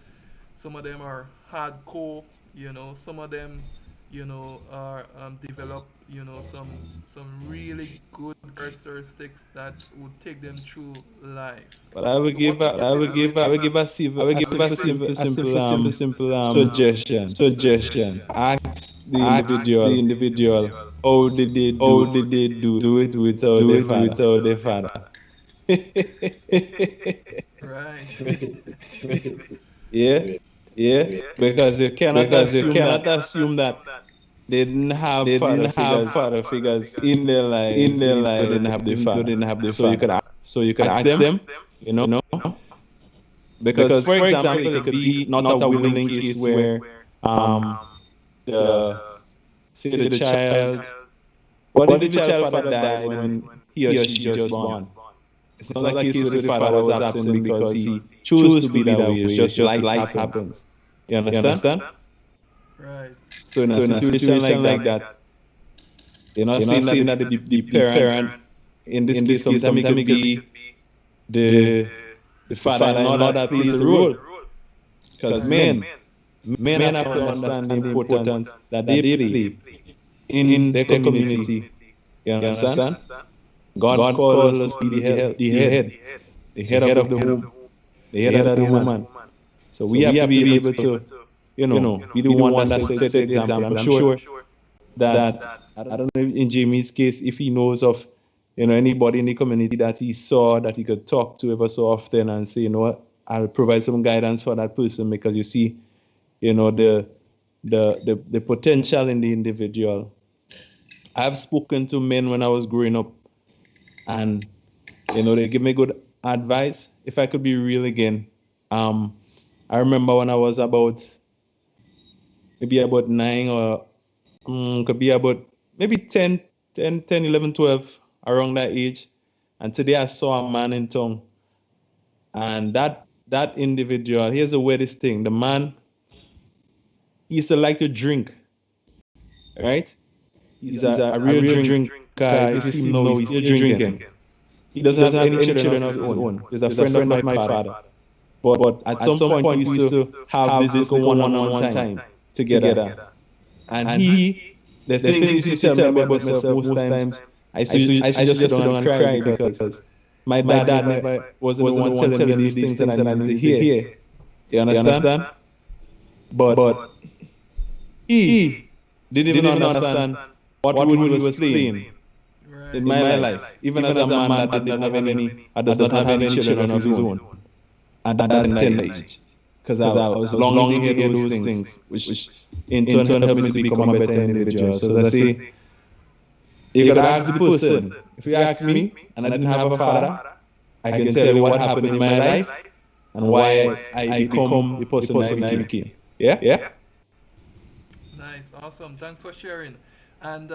Some of them are hardcore. Some of them, are develop, some really good characteristics that would take them through life. But I will So what give would a, you say to those I will people? give a Simple suggestion. suggestion. Ask the Ask the individual, individual how did they how did they do it without do their it father? without their father. Right. Yeah, Yeah, because you cannot because you assume cannot that assume that they didn't have they father didn't have figures father figures in their in lives, their even though they lives, didn't have their even though father. they didn't have their So you father. could So you could ask ask them, them, you know, because because for for example, example, it it could could be be not a not a willing willing case case where where um the the say say the the child, child, what if what the if the child child father father died died when when he or he or she she just just born? born? It's It's not a not a case case where where the the father father was was absent absent because because he he chose to chose be to be that that way. It's way. It's just just life life happens. happens. You You understand? understand? Right. So in a So in a situation like situation like that, that, you're not you're not saying that saying that the the parent, parent, in this in case, this case, sometimes it sometimes could it could be be the the the the father-in-law father-in-law that that plays plays a a role. role. Because Right. men Men have have to to understand the understand the importance importance that that they they play play in in their their community. community. You You understand? understand? God God called called us to us to be be the the head of head the of the home, home, the the head head of of the the woman. woman. So we So have we to have to be be able able to, to, be the be the one one that that set the set the example. I'm example. I'm sure sure that, that I don't know in Jamie's case, if he knows of, anybody in the community that he saw that he could talk to ever so often and say, what, I'll provide some guidance for that person, because you see, the potential in the individual. I've spoken to men when I was growing up, and they give me good advice. If I could be real again, I remember when I was maybe about 9, or could be about maybe 10, 11, 12, around that age. And today I saw a man in town, and that individual, here's the weirdest thing: the man, he used to like to drink, right? He's he's a a real real drinker. drinker. If you If you see see him him now, now, he's he's still still drinking. drinking. He He doesn't have doesn't have any any children of children his of his own. own. He's a He's a friend of friend of my my father. father. But at At some some point, we point, we used used to to have have this this little little one-on-one one-on-one time time together. together. And And the the things he things used he to used to tell me tell me about about myself, myself most most times, times, I should just sit down sit and down and cry, cry because because my my dad dad never never wasn't the wasn't the one one telling me telling me these these things that things I that I needed to needed to hear. hear. You You understand? understand? But But he he didn't even didn't even understand understand what what role he role he was was playing playing in Right. in my my life, life, even as even a as a man man that that didn't have any, does does not not have have any any children children of of his his own own at at that that tender tender age. age. Because Because I was I was longing to longing hear to hear those those things, things, which which in in turn turn helped helped me me to to become become a a better better individual. individual. So So as I as I say, say, You gotta ask the person. If you ask me and I didn't have a father, I can tell you what happened in my life and why I become the person I became. Yeah? Yeah? Nice, awesome. Thanks for sharing. And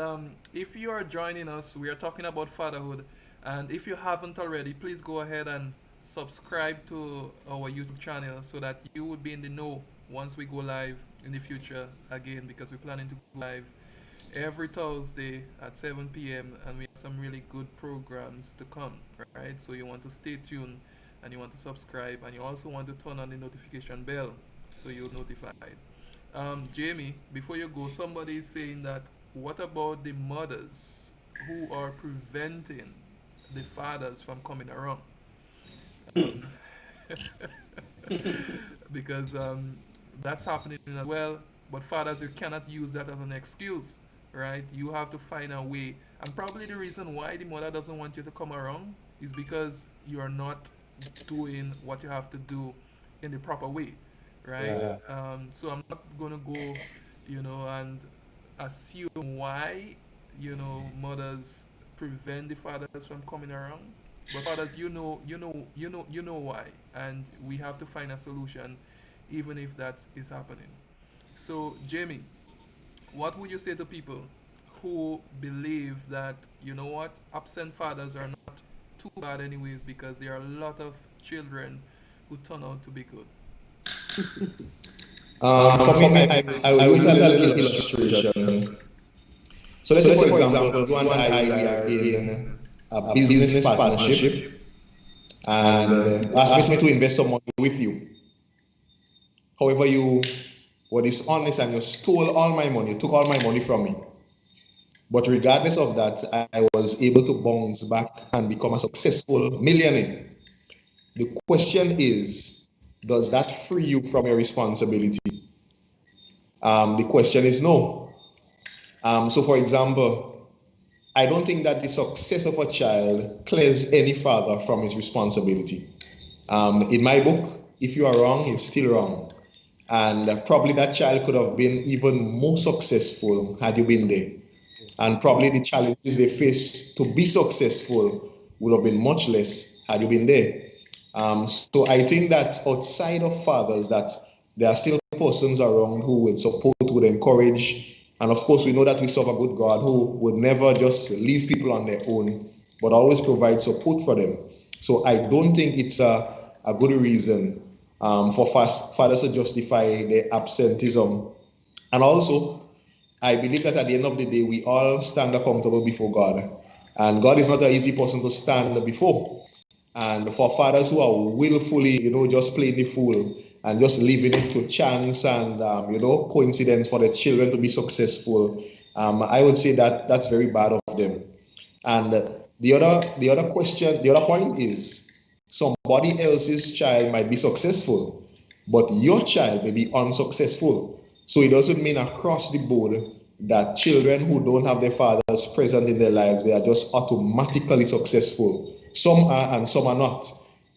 if you are joining us, we are talking about fatherhood. And if you haven't already, please go ahead and subscribe to our YouTube channel so that you will be in the know once we go live in the future again, because we're planning to go live every Thursday at 7 p.m. and we have some really good programs to come, right? So you want to stay tuned and you want to subscribe and you also want to turn on the notification bell so you'll be notified. Jamie, before you go, somebody is saying that what about the mothers who are preventing the fathers from coming around? Um, because that's happening as well. But fathers, you cannot use that as an excuse, right? You have to find a way. And probably the reason why the mother doesn't want you to come around is because you are not doing what you have to do in the proper way, right? Yeah. So I'm not gonna go, and assume why, mothers prevent the fathers from coming around. But fathers, you know why, and we have to find a solution, even if that is happening. So, Jamie, what would you say to people who believe that absent fathers are not too bad anyways because there are a lot of children who turn out to be good? For me, I will use a little illustration. So let's say, for example, you and I we are in a business partnership, and you ask me to invest some money with you. However, you were dishonest and you stole all my money, you took all my money from me. But regardless of that, I was able to bounce back and become a successful millionaire. The question is, does that free you from your responsibility? The question is no. So, for example, I don't think that the success of a child clears any father from his responsibility. In my book, if you are wrong, you're still wrong. And probably that child could have been even more successful had you been there. And probably the challenges they face to be successful would have been much less had you been there. So I think that outside of fathers, that there are still persons around who would support, would encourage, and of course we know that we serve a good God who would never just leave people on their own, but always provide support for them. So I don't think it's a good reason for fathers to justify their absenteeism. And also, I believe that at the end of the day, we all stand accountable before God. And God is not an easy person to stand before. And for fathers who are willfully, just playing the fool and just leaving it to chance and, coincidence for the children to be successful, I would say that that's very bad of them. And the other point is somebody else's child might be successful, but your child may be unsuccessful. So it doesn't mean across the board that children who don't have their fathers present in their lives, they are just automatically successful. Some are and some are not.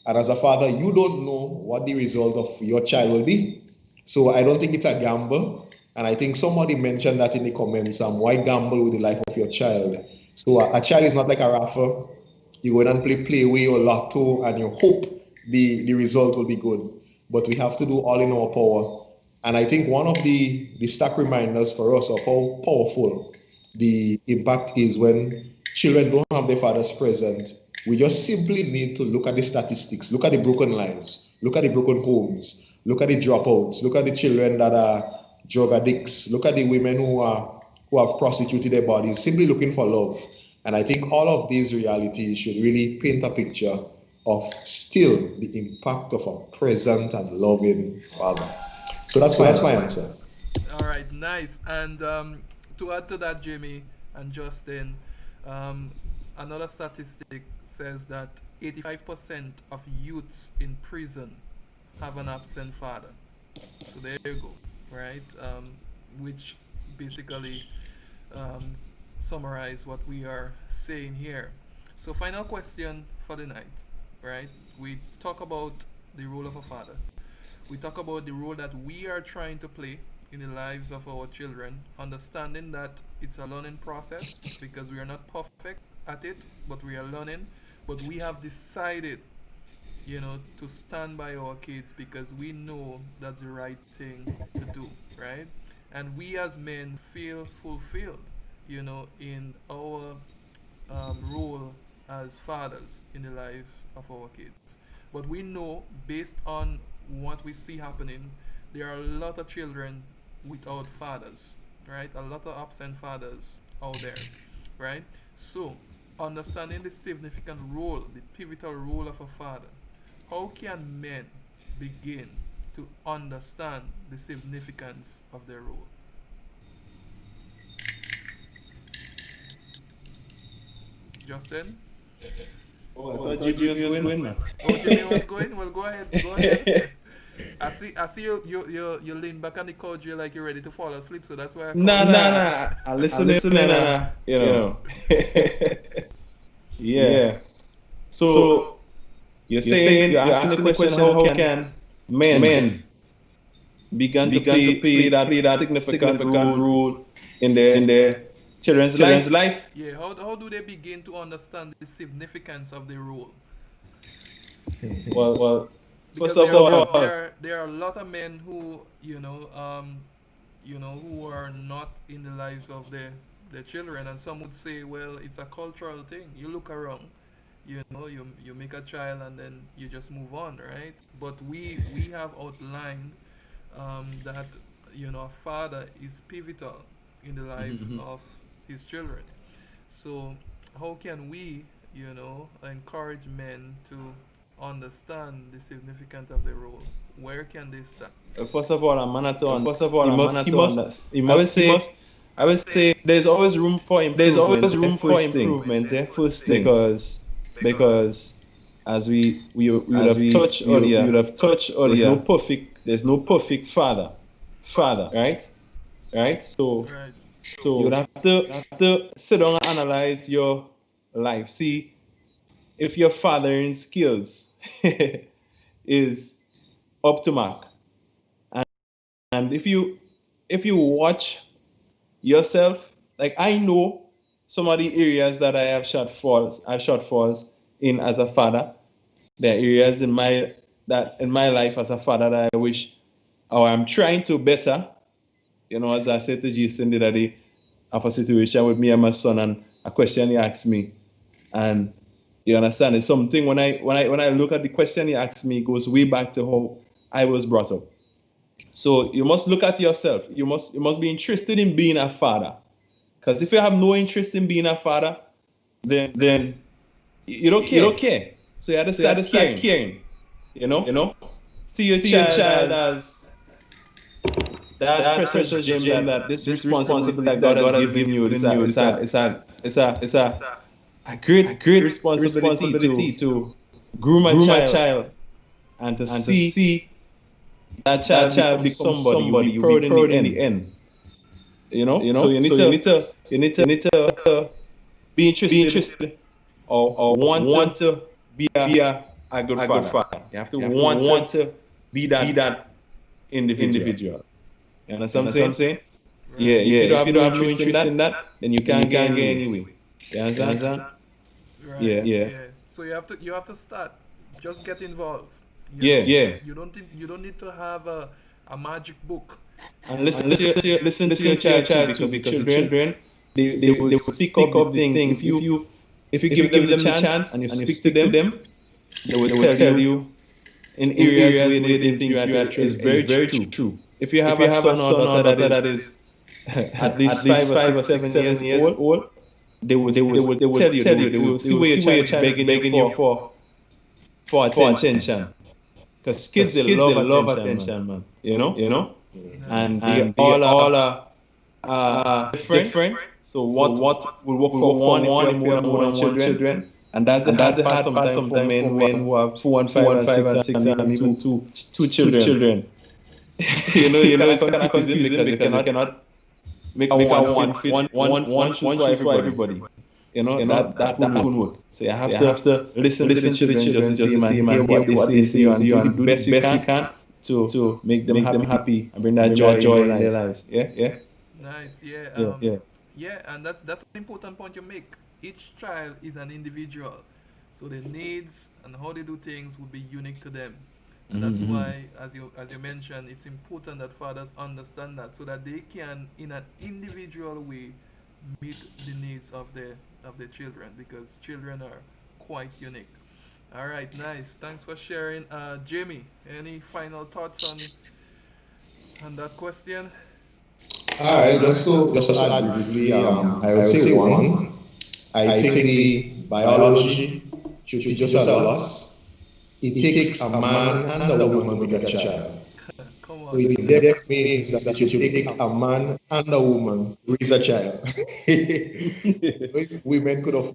And as a father, you don't know what the result of your child will be. So I don't think it's a gamble. And I think somebody mentioned that in the comments. Why gamble with the life of your child? So a child is not like a raffle. You go and play away or lotto and you hope the result will be good. But we have to do all in our power. And I think one of the stark reminders for us of how powerful the impact is when children don't have their fathers present. We just simply need to look at the statistics, look at the broken lives, look at the broken homes, look at the dropouts, look at the children that are drug addicts, look at the women who have prostituted their bodies, simply looking for love. And I think all of these realities should really paint a picture of still the impact of a present and loving father. So that's my answer. All right, nice. And to add to that, Jimmy and Justin, um, another statistic says that 85% of youths in prison have an absent father. So there you go, right? Which basically um, summarize what we are saying here. So final question for the night, right? We talk about the role of a father. We talk about the role that we are trying to play in the lives of our children, understanding that it's a learning process because we are not perfect at it, but we are learning. But we have decided, to stand by our kids because we know that's the right thing to do, right? And we as men feel fulfilled, in our role as fathers in the life of our kids. But we know, based on what we see happening, there are a lot of children without fathers, right? A lot of absent fathers out there, right? So, understanding the significant role, the pivotal role of a father, how can men begin to understand the significance of their role? Justin? Oh, I thought Jimmy was going, man. Oh, Jimmy was going. Well, go ahead. Go ahead. I see you lean back on the couch. You're like you're ready to fall asleep. So that's why I Nah, called you. nah, nah. I listen in and you know. Yeah. Yeah. So you're asking the question, how can men begin to play that significant role in their children's life? Yeah. How do they begin to understand the significance of the role? Well, Because first of all, there are a lot of men who who are not in the lives of their children, and some would say, well, it's a cultural thing. You look around, you make a child and then you just move on, right? But we have outlined that a father is pivotal in the life mhm. of his children. So how can we, encourage men to understand the significance of their role? Where can they start? First of all, a man at on. He must. I would say, there's always room for improvement. First thing, first thing, because as we would have touched earlier, there's no perfect father, right? So Right. you would have to sit down and analyze your life. See if your fathering skills is up to mark, and, and if you watch yourself, like I know some of the areas that I have shortfalls in as a father. There are areas in my life as a father that I wish, or I'm trying to better. As I said to Jason the other day, of a situation with me and my son, and a question he asked me, and you understand, it's something when I look at the question he asked me, it goes way back to how I was brought up. So you must look at yourself. You must be interested in being a father. Because if you have no interest in being a father, then you don't care. So you have to start caring. You know, see your child as that precious gem, that this responsibility that God has given you. It's a great responsibility to groom a child and to see that child become somebody. You'll be proud in the end. So you need to be interested, or want to be a good father. You have to want to be that individual. You understand what I'm saying? Yeah. Right. If you don't have no interest in that, then you can't get anyway. You understand? Right. Yeah. Yeah. So you have to start. Just get involved. Yeah. You don't need to have a magic book. And listen to your child too, because the children, they will speak up the things. If you give them the chance and you stick to them, they will tell you in areas where they think you is very true. If you have a son or daughter that is at least 5 or 6, 7 years old, they will tell you, they will see where your child is begging you for attention. Because kids, they love attention, man. And Nice. they all are different. So what will work for one, if you have more than one children, and that's a hard part sometimes for men who have 4 and 5 and 6 and even two children. It's kind of confusing because they cannot make a one shoes for everybody. That wouldn't work. So you have to listen to the children just to see, man, hear what they say to you, and do the best you can to make them happy and bring that joy in their lives. Yeah, yeah, Nice. Yeah. yeah. Yeah, and that's an important point you make. Each child is an individual, so their needs and how they do things will be unique to them, and that's why, as you mentioned, it's important that fathers understand that so that they can, in an individual way, meet the needs of their children because children are quite unique. All right, nice. Thanks for sharing, Jamie. Any final thoughts on that question? All right, just to add briefly, I would say one, I think the biology should teach us a lot. It takes a man and a woman to get a child. Come So on. it therefore means that it should take a man and a woman to raise a child. If women could have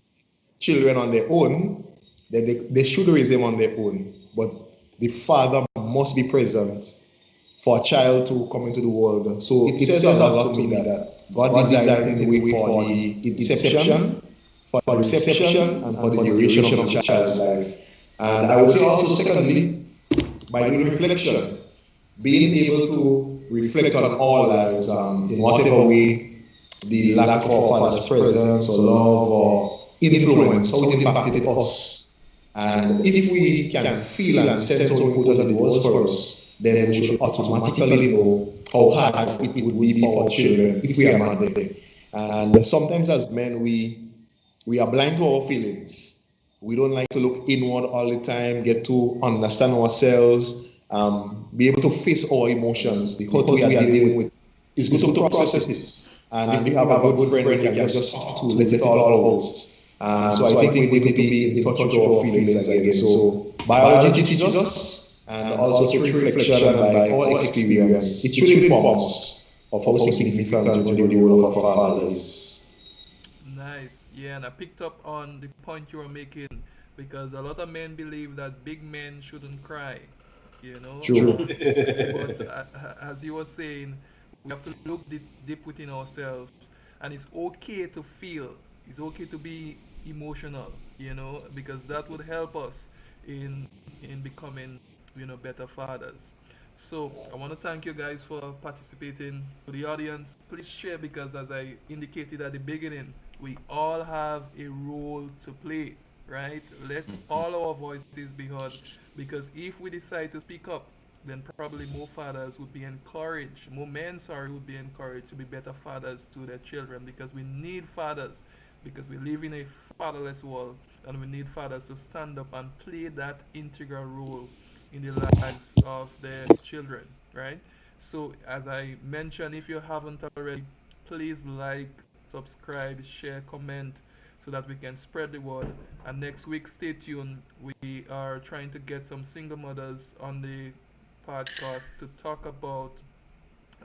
children on their own, then they should raise them on their own. But the father must be present for a child to come into the world. So it says a lot to me that God designed the way for the inception, for the reception, and for the duration of the child's life. And I would say also, secondly, by doing reflection, being able to reflect on our lives in whatever way the lack of our father's presence or love or influence, how it impacted us. And if we can feel and sense how important it was for us, then we should automatically know how hard it would be for our children if we are not there. And sometimes as men, we are blind to our feelings. We don't like to look inward all the time, get to understand ourselves, be able to face our emotions, the hurt we are dealing with. It's good to process it. And if we have a good friend, we can just talk to, let it all out. So I think we need to be in touch with our feelings again. So biology teaches us, and also through reflection and by our experience, it should inform us of how significant the role of a father is. Nice. Yeah, and I picked up on the point you were making because a lot of men believe that big men shouldn't cry, you know. True. But as you were saying, we have to look deep within ourselves, and it's okay to feel. It's okay to be emotional, you know, because that would help us in becoming, better fathers. So I want to thank you guys for participating. To the audience, please share because as I indicated at the beginning, we all have a role to play, right? Let all our voices be heard because if we decide to speak up, then probably more fathers would be encouraged, more men, sorry, would be encouraged to be better fathers to their children because we need fathers because we live in a fatherless world and we need fathers to stand up and play that integral role in the lives of their children, right? So, as I mentioned, if you haven't already, please like, subscribe, share, comment so that we can spread the word. And next week, stay tuned. We are trying to get some single mothers on the podcast to talk about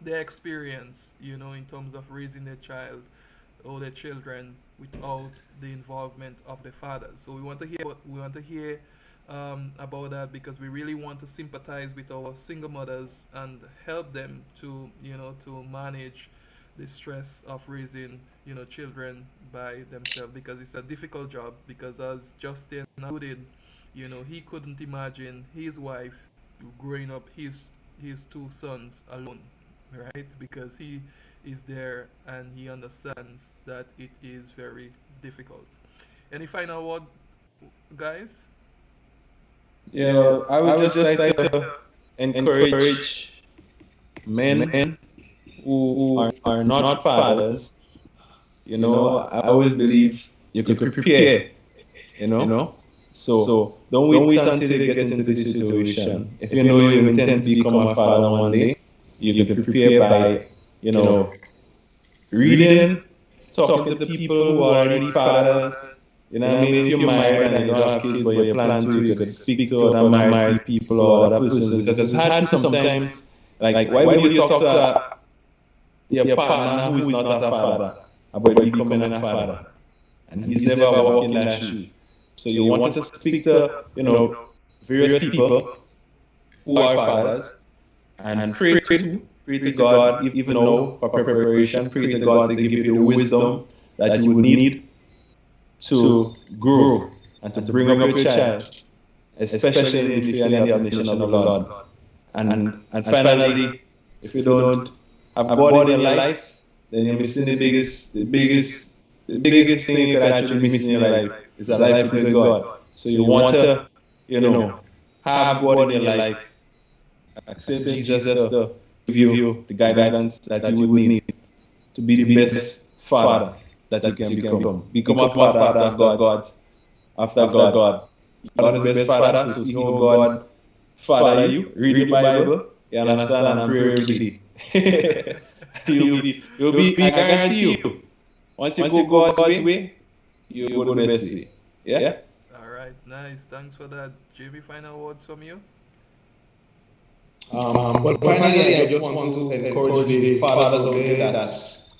their experience, in terms of raising their child or their children without the involvement of the fathers. So we want to hear about that because we really want to sympathize with our single mothers and help them to to manage the stress of raising children by themselves because it's a difficult job because as Justin alluded, he couldn't imagine his wife growing up his two sons alone, right? Because he is there and he understands that it is very difficult. Any final word, guys? Yeah, I would just like to encourage men who are not fathers. I always believe you could prepare. You know, so don't wait until you get into this situation. If you know you intend to become a father one day, you can prepare by, you know, reading, talking to people who are already fathers. I mean, if you're married and you don't have kids, but you plan to, you could speak to other married people or other persons because it's hard sometimes. Like, why would you talk to your partner who is not a father about becoming a father? And he's never walked in that shoes. So you want to speak to, various people who are fathers and pray to. Pray to God, even now, for preparation. Pray to God to give you the wisdom that you would need to grow and to bring up your child, especially in the fear and the admonition of the Lord. And finally, if you don't have God in your life, then you're missing the biggest thing you could actually miss in your life is a life with God. So you want to, you know, have God in your life. Accept Jesus to give you the guidance that you would need to be the best father that you can become. Become a father after God. God is the best father, so see how God father you. Read your Bible, you understand, and pray every day. I guarantee you, once you go God's way, you'll go the best way. Yeah? All right, nice. Thanks for that. Jimmy, final words from you? Well, finally, I just want to encourage the fathers out there that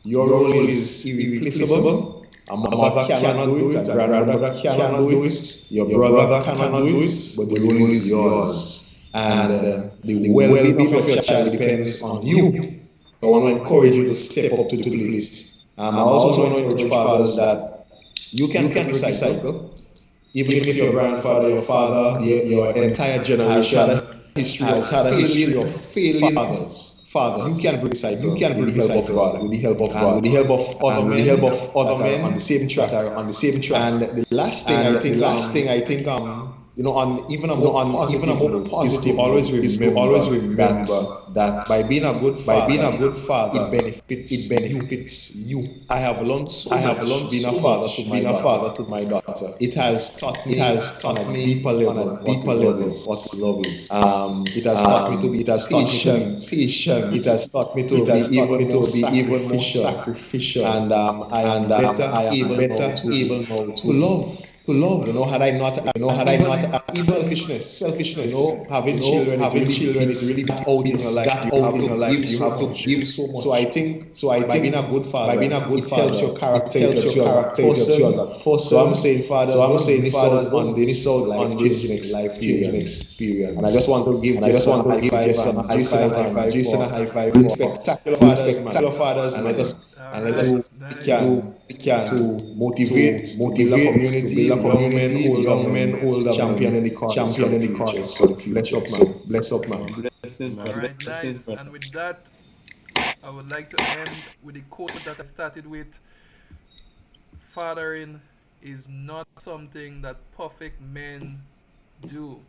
your role is irreplaceable. A mother cannot do it, a grandmother cannot do it, your brother cannot do it, but the role is yours. And the well-being of your child depends on you. So I want to encourage you to step up to the plate. I also want to encourage fathers that you can recycle, even if your grandfather, your father, your entire generation has had a history of failing fathers. You can break the cycle. You can break the help of God. With the help of God. With the help of other men. With the help of other men on the same track. That are on the same track. And the last thing I think, you know, on even a more positive note, is to always remember that by being a good father, it benefits you. I have learned being a father to my daughter. It has taught me on a deeper level what love is. It has taught me to be patient. It has taught me to be even more sacrificial. And I am able now to love. You know, had I not even selfishness. You know, having children, it really got out in your life. You have to give so much. So I think by being a good father, it helps your character, it helps you as a person. So I'm saying, fathers, don't miss out on this life changing experience. And I just want to give Jason a high five, Jason a high five for spectacular fathers, man. All And let us right, nice. we can to motivate, to build a community, young men, older champion in the corners for the future. So bless up, man. Blessings, All brother. right, Blessings, nice. brother. And with that, I would like to end with the quote that I started with. Fathering is not something that perfect men do,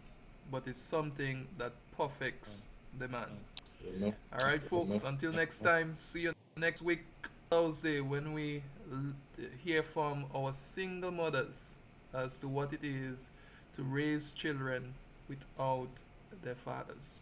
but it's something that perfects the man. All right, folks, until next time, see you next week, Thursday, when we hear from our single mothers as to what it is to raise children without their fathers.